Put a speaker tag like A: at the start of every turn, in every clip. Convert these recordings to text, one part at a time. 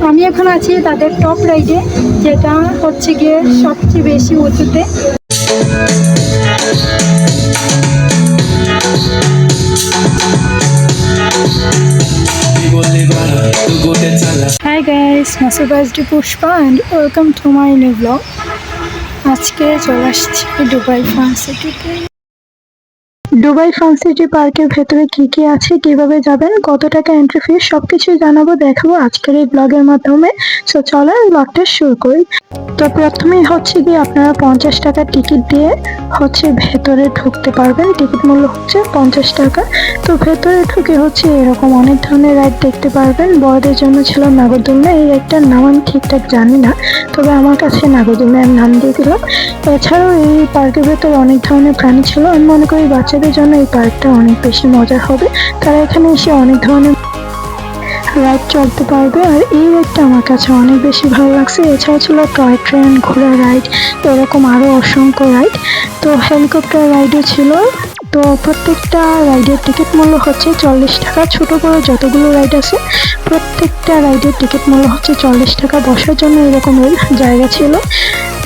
A: আমি এখন আছি তাদের টপ রাইডে, যেটা হচ্ছে গিয়ে সবচেয়ে বেশি উঁচুতে। Hi guys, Master Birthday Pushpa and welcome to my new vlog. আজকে চলে আসছি দুবাই ফান সিটিতে। দুবাই ফান সিটি পার্কের ভেতরে কি কি আছে, কিভাবে যাবেন, কত টাকা এন্ট্রি ফি, সবকিছু জানাবো, দেখাবো আজকের এই ব্লগের মাধ্যমে। সো চলেন ব্লগটা শুরু করি। তো প্রথমেই হচ্ছে গিয়ে আপনারা 50 টাকা টিকিট দিয়ে হচ্ছে ভেতরে ঢুকতে পারবেন। টিকিট মূল্য হচ্ছে 50 টাকা। তো ভেতরে ঢুকে হচ্ছে এরকম অনেক ধরনের রাইড দেখতে পারবেন। বড়দের জন্য ছিল নাগরদোলনা, এই রাইডটার নাম আমি ঠিকঠাক জানি না, তবে আমার কাছে নাগরদোলনা আমি নাম দিয়ে দিলাম। এছাড়াও এই পার্কের ভেতরে অনেক ধরনের প্রাণী ছিল। আমি মনে করি বাচ্চাদের জন্য এই পার্কটা অনেক বেশি মজার হবে। তারা এখানে এসে অনেক ধরনের রাইড চলতে পারবে, আর এই রাইডটা আমার কাছে অনেক বেশি ভালো লাগছে। এছাড়া ছিল টয় ট্রেন, ঘোড়া রাইড, এরকম আরো অসংখ্য রাইড। তো হেলিকপ্টার রাইডও ছিল। তো প্রত্যেকটা রাইডের টিকিট মূল্য হচ্ছে 40 টাকা। ছোট বড় যতগুলো রাইড আছে প্রত্যেকটা রাইডের টিকিট মূল্য হচ্ছে 40 টাকা। বসার জন্য এরকম জায়গা ছিল।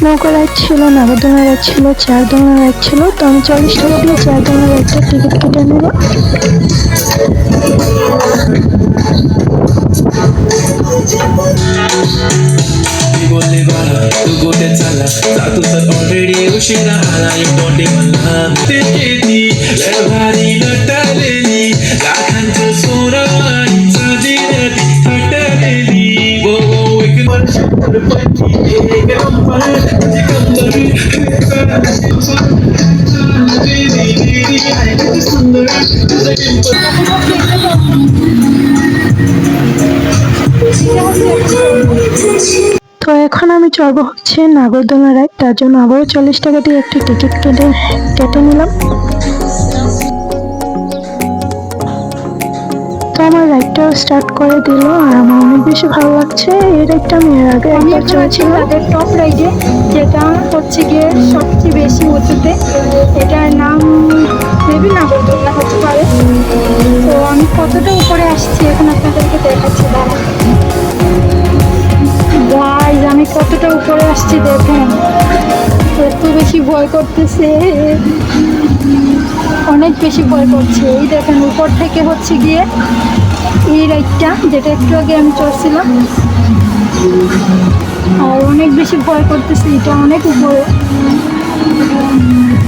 A: নৌকা রাইড ছিল, নাগরদোলনা রাইড ছিল, চেয়ার দোলনা রাইড ছিল। তো আমি 40 টাকা দিয়ে চেয়ার দোলনা রাইডটার টিকিট কেটে নিলাম। তো এখন আমি চড়বো হচ্ছে নাগরদোলনা রাইড। তার জন্য আবারও 40 টাকা দিয়ে একটি টিকিট কেটে নিলাম। তো আমার রাইডটাও স্টার্ট করে দিল, আর আমার অনেক বেশি ভালো লাগছে। এই রাইডটা আমি এর আগে একবার চড়েছি তাদের টপ রাইডে, যেটা হচ্ছে গিয়ে সবচেয়ে বেশি উঁচুতে। এটার নাম মেবি নাগরদোলনা হতে পারে। তো আমি কতটা উপরে আসছি এখন আপনাদেরকে দেখাচ্ছি। গাইস, আমি কতটা উপরে আসছি দেখেন। এত বেশি ভয় করতেছে, অনেক বেশি ভয় করছে। এই দেখেন উপর থেকে হচ্ছে গিয়ে এই রাইডটা, যেটা একটু আগে আমি চড়ছিলাম, আর অনেক বেশি ভয় করতেছে। এটা অনেক উপরে।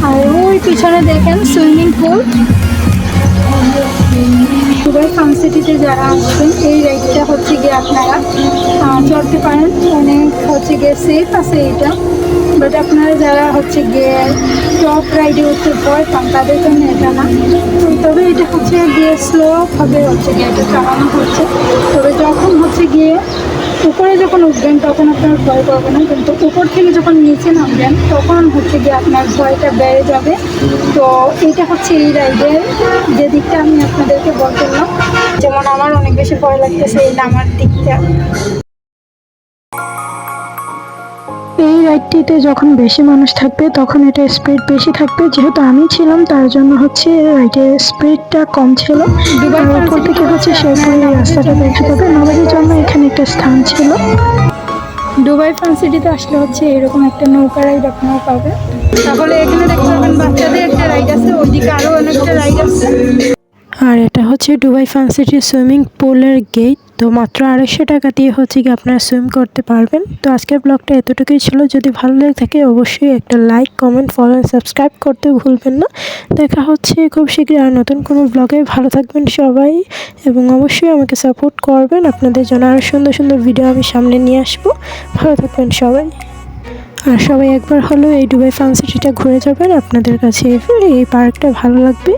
A: আর ওই পিছনে দেখেন সুইমিং পুল। দুবাই ফান সিটিতে যারা আসছেন এই রাইডটা হচ্ছে গিয়ে আপনারা চড়তে পারেন। অনেক হচ্ছে গিয়ে সেফ আছে এটা, বাট আপনারা যারা হচ্ছে গিয়ে টপ রাইডে উঠতে ভয় পান তাদের জন্য এটা না। তবে এটা হচ্ছে গিয়ে স্লো ভাবে হচ্ছে গিয়ে এটা চালানো হচ্ছে। তবে যখন হচ্ছে গিয়ে উপরে যখন উঠবেন তখন আপনার ভয় করবে না, কিন্তু উপর থেকে যখন নিচে নামবেন তখন হচ্ছে গিয়ে আপনার ভয়টা বেড়ে যাবে। তো এটা হচ্ছে এই রাইডের যে দিকটা আমি আপনাদেরকে বলছিলাম, যেমন আমার অনেক বেশি ভয় লাগতেছে এই নামার দিকটা। এই রাইডটিতে যখন বেশি মানুষ থাকবে তখন এটা স্পিড বেশি থাকবে। যেহেতু আমি ছিলাম তার জন্য হচ্ছে রাইডের স্পিডটা কম ছিল। উপর থেকে হচ্ছে সেরকম রাস্তাটা দেখা যাবে। নবাবের জন্য এখানে একটা স্থান ছিল। দুবাই ফান সিটিতে আসলে হচ্ছে এরকম একটা নৌকা রাইড আপনারা পাবেন। তাহলে এখানে দেখতে পাবেন বাচ্চাদের একটা রাইড আছে, ওইদিকে আরো অনেকটা রাইড আছে। আর এটা হচ্ছে দুবাই ফান সিটির সুইমিং পুলের গেট। তো মাত্র 250 টাকা দিয়ে হচ্ছে কি আপনারা সুইম করতে পারবেন। তো আজকের ব্লগটা এতটুকুই ছিল। যদি ভালো লেগে থাকে অবশ্যই একটা like, comment, follow and subscribe করতে ভুলবেন না। দেখা হচ্ছে খুব শীঘ্রই আর নতুন কোনো ব্লগে। ভালো থাকবেন সবাই এবং অবশ্যই আমাকে সাপোর্ট করবেন। আপনাদের জন্য আরও সুন্দর সুন্দর ভিডিও আমি সামনে নিয়ে আসবো। ভালো থাকবেন সবাই। আর সবাই একবার হলেও এই দুবাই ফান সিটিটা ঘুরে যাবেন, আপনাদের কাছে এই পার্কটা ভালো লাগবে।